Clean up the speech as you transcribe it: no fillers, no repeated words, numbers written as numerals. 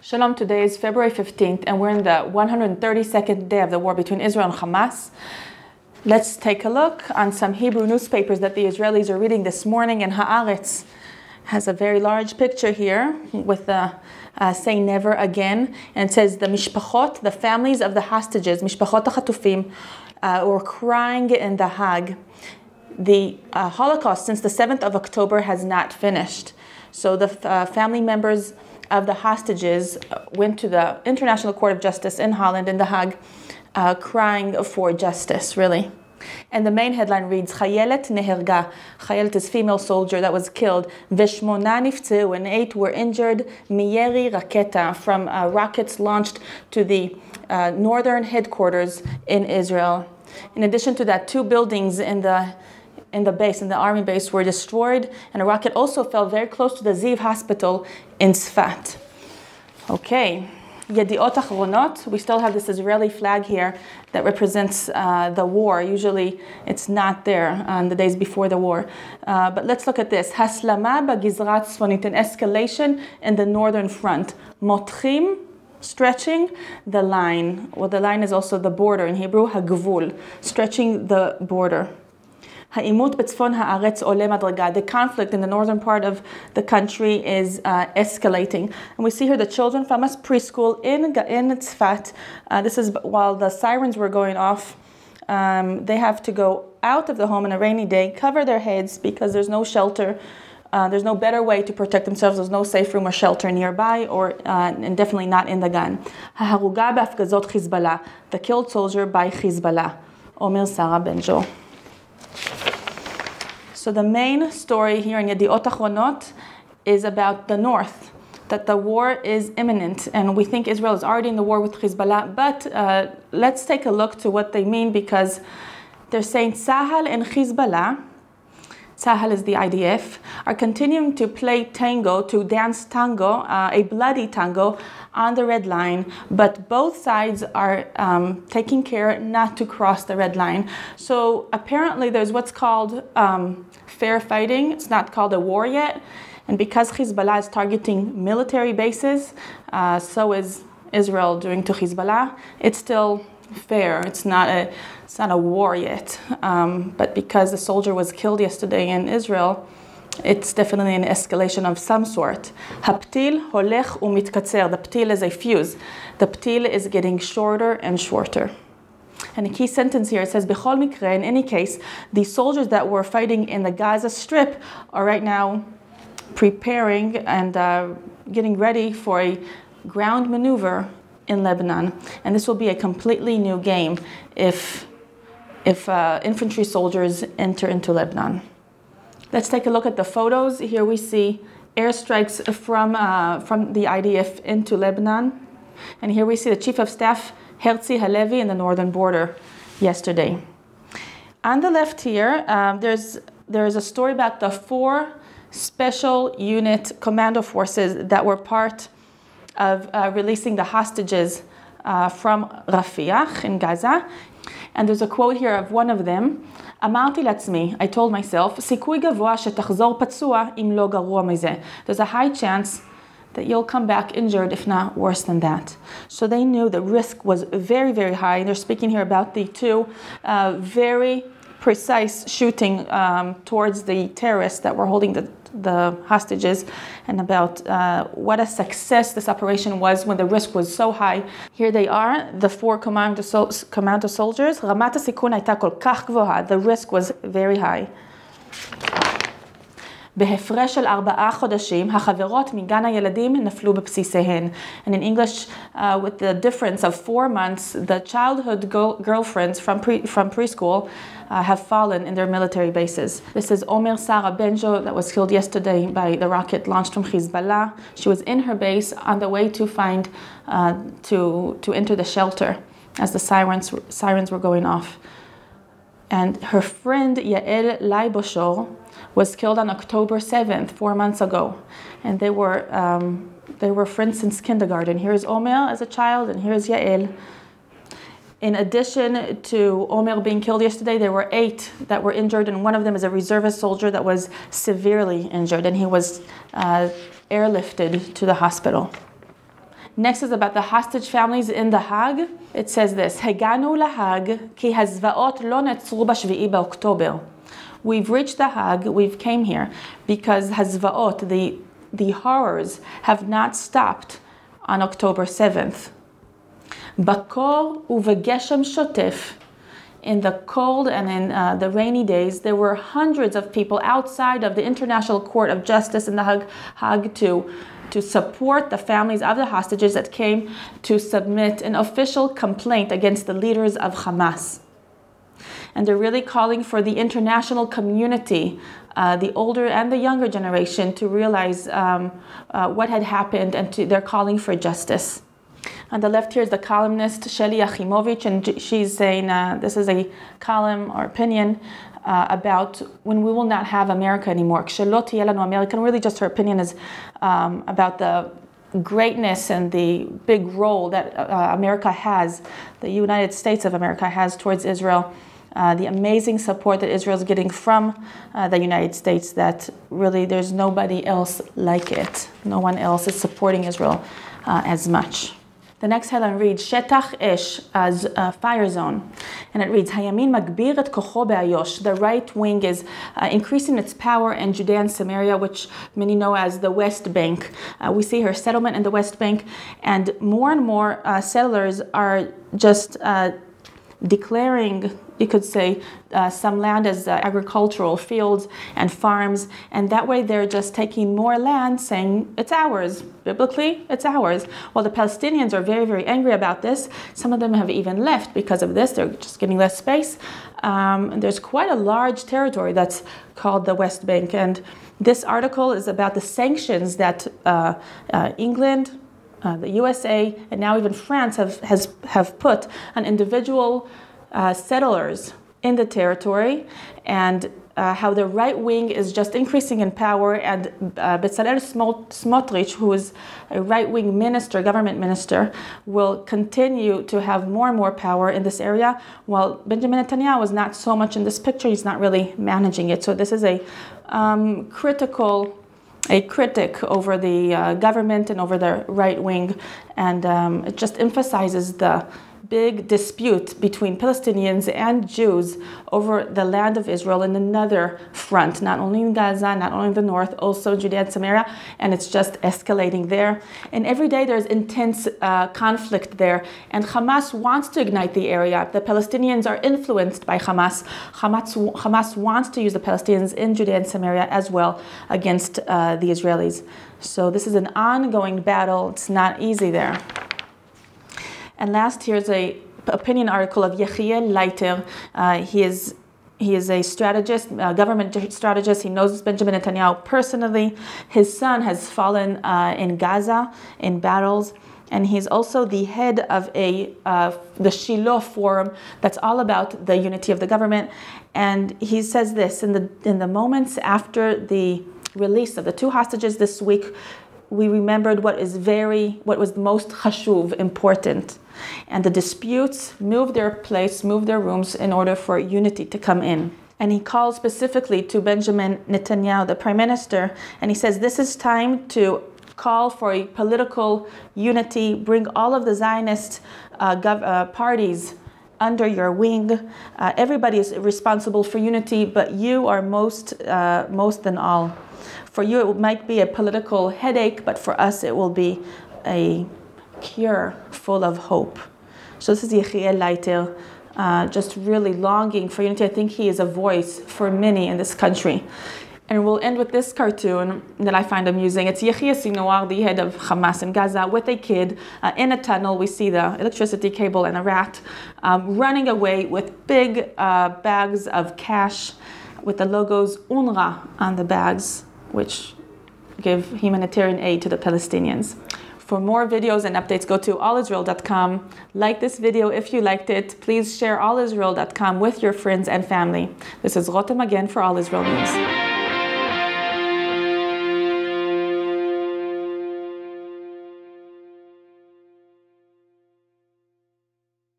Shalom, today is February 15th and we're in the 132nd day of the war between Israel and Hamas. Let's take a look on some Hebrew newspapers that the Israelis are reading this morning, and Haaretz has a very large picture here with the say never again, and it says the mishpachot, the families of the hostages, mishpachot hachatufim, were crying in the Hague. The Holocaust since the 7th of October has not finished. So the family members of the hostages went to the International Court of Justice in Holland, in The Hague, crying for justice, really. And the main headline reads, Chayelet neherga. Chayelet is female soldier that was killed. Veshmona niftzeu, and 8 were injured. Miyeri raketa, from rockets launched to the northern headquarters in Israel. In addition to that, 2 buildings in the army base were destroyed, and a rocket also fell very close to the Ziv hospital in Tzfat. Okay, Yediot Achronot, we still have this Israeli flag here that represents the war. Usually it's not there on the days before the war. But let's look at this. Haslama b'gizrat tzfonit, an escalation in the northern front. Motchim, stretching the line. Well, the line is also the border in Hebrew, hagvul, stretching the border. The conflict in the northern part of the country is escalating. And we see here the children from Hamas preschool in Tzfat. This is while the sirens were going off. They have to go out of the home on a rainy day, cover their heads because there's no shelter. There's no better way to protect themselves. There's no safe room or shelter nearby, and definitely not in the gun. The killed soldier by Hezbollah. Omer Sarah Benjo. So the main story here in Yediot Achronot is about the north, that the war is imminent, and we think Israel is already in the war with Hezbollah. But let's take a look to what they mean, because they're saying Tzahal and Hezbollah, Tzahal is the IDF, are continuing to play tango, to dance tango, a bloody tango, on the red line, but both sides are taking care not to cross the red line. So apparently there's what's called fair fighting. It's not called a war yet. And because Hezbollah is targeting military bases, so is Israel doing to Hezbollah. It's still fair. It's not a war yet. But because the soldier was killed yesterday in Israel, it's definitely an escalation of some sort. Haptil holech umitkatzer. The ptil is a fuse. The ptil is getting shorter and shorter. And a key sentence here, it says, B'chol mikre, in any case, the soldiers that were fighting in the Gaza Strip are right now preparing and getting ready for a ground maneuver in Lebanon. And this will be a completely new game if infantry soldiers enter into Lebanon. Let's take a look at the photos. Here we see airstrikes from the IDF into Lebanon. And here we see the Chief of Staff, Herzi Halevi, in the northern border yesterday. On the left here, there is a story about the 4 special unit commando forces that were part of releasing the hostages from Rafiah in Gaza. And there's a quote here of one of them. אמרתי לעצמי, I told myself, סיכוי גבוה שתחזור פצוע אם לא גרוע מזה. There's a high chance that you'll come back injured, if not worse than that. So they knew the risk was very, very high. And they're speaking here about the 2 very precise shooting towards the terrorists that were holding the hostages, and about what a success this operation was when the risk was so high. Here they are, the 4 commando soldiers. רמת הסיכון הייתה כל כך גבוהה. The risk was very high. בהפרש של 4 חודשים, החברות מגן הילדים נפלו בבסיסיהן. And in English, with the difference of 4 months, the childhood girlfriends from preschool have fallen in their military bases. This is Omer Sarah Benjo that was killed yesterday by the rocket launched from Hezbollah. She was in her base on the way to find, to enter the shelter as the sirens were going off. And her friend Yael Laiboshor was killed on October 7th, 4 months ago. And they were friends since kindergarten. Here's Omer as a child, and here's Yael. In addition to Omer being killed yesterday, there were 8 that were injured, and one of them is a reservist soldier that was severely injured, and he was airlifted to the hospital. Next is about the hostage families in the Hague. It says this, הגענו להאג כי הזוועות לא נעצרו ב7 באוקטובר. We've reached the Hague, we've came here, because hazvaot, the horrors, have not stopped on October 7th. Bakor uvegeshem shotef. In the cold and in the rainy days, there were hundreds of people outside of the International Court of Justice in the Hague to support the families of the hostages that came to submit an official complaint against the leaders of Hamas. And they're really calling for the international community, the older and the younger generation, to realize what had happened, and they're calling for justice. On the left here is the columnist Sheli Yachimovich, and she's saying this is a column or opinion about when we will not have America anymore. Kshelot tiyeh lanu America. And really just her opinion is about the greatness and the big role that America has, the United States of America has towards Israel. The amazing support that Israel is getting from the United States, that really there's nobody else like it. No one else is supporting Israel as much. The next headline reads, Shetach Esh, as a fire zone. And it reads, Hayamin magbir et kocho be'ayosh. The right wing is increasing its power in Judea and Samaria, which many know as the West Bank. We see her settlement in the West Bank, and more settlers are just declaring, you could say, some land as agricultural fields and farms, and that way they're just taking more land, saying it's ours. Biblically, it's ours. Well, the Palestinians are very, very angry about this. Some of them have even left because of this. They're just getting less space. There's quite a large territory that's called the West Bank, and this article is about the sanctions that England, the USA, and now even France have put on individual settlers in the territory, and how the right wing is just increasing in power, and Bezalel Smotrich, who is a right-wing minister, government minister, will continue to have more and more power in this area, while Benjamin Netanyahu is not so much in this picture. He's not really managing it. So this is a critic over the government and over the right wing, and it just emphasizes the big dispute between Palestinians and Jews over the land of Israel in another front, not only in Gaza, not only in the north, also Judea and Samaria, and it's just escalating there. And every day there's intense conflict there, and Hamas wants to ignite the area. The Palestinians are influenced by Hamas. Hamas wants to use the Palestinians in Judea and Samaria as well against the Israelis. So this is an ongoing battle. It's not easy there. And last, here's a opinion article of Yechiel Leiter. He is a strategist, government strategist. He knows Benjamin Netanyahu personally. His son has fallen in Gaza in battles, and he's also the head of the Shiloh Forum that's all about the unity of the government. And he says this: in the moments after the release of the 2 hostages this week, we remembered what was the most chashuv, important. And the disputes moved their place, moved their rooms in order for unity to come in. And he calls specifically to Benjamin Netanyahu, the prime minister, and he says this is time to call for a political unity, bring all of the Zionist parties under your wing. Everybody is responsible for unity, but you are most than all. For you, it might be a political headache, but for us, it will be a cure full of hope. So this is Yechiel Leiter, just really longing for unity. I think he is a voice for many in this country. And we'll end with this cartoon that I find amusing. It's Yehia Sinwar, the head of Hamas in Gaza, with a kid in a tunnel. We see the electricity cable and a rat running away with big bags of cash with the logos UNRWA on the bags, which give humanitarian aid to the Palestinians. For more videos and updates, go to allisrael.com. Like this video if you liked it. Please share allisrael.com with your friends and family. This is Rotem Magen for All Israel News.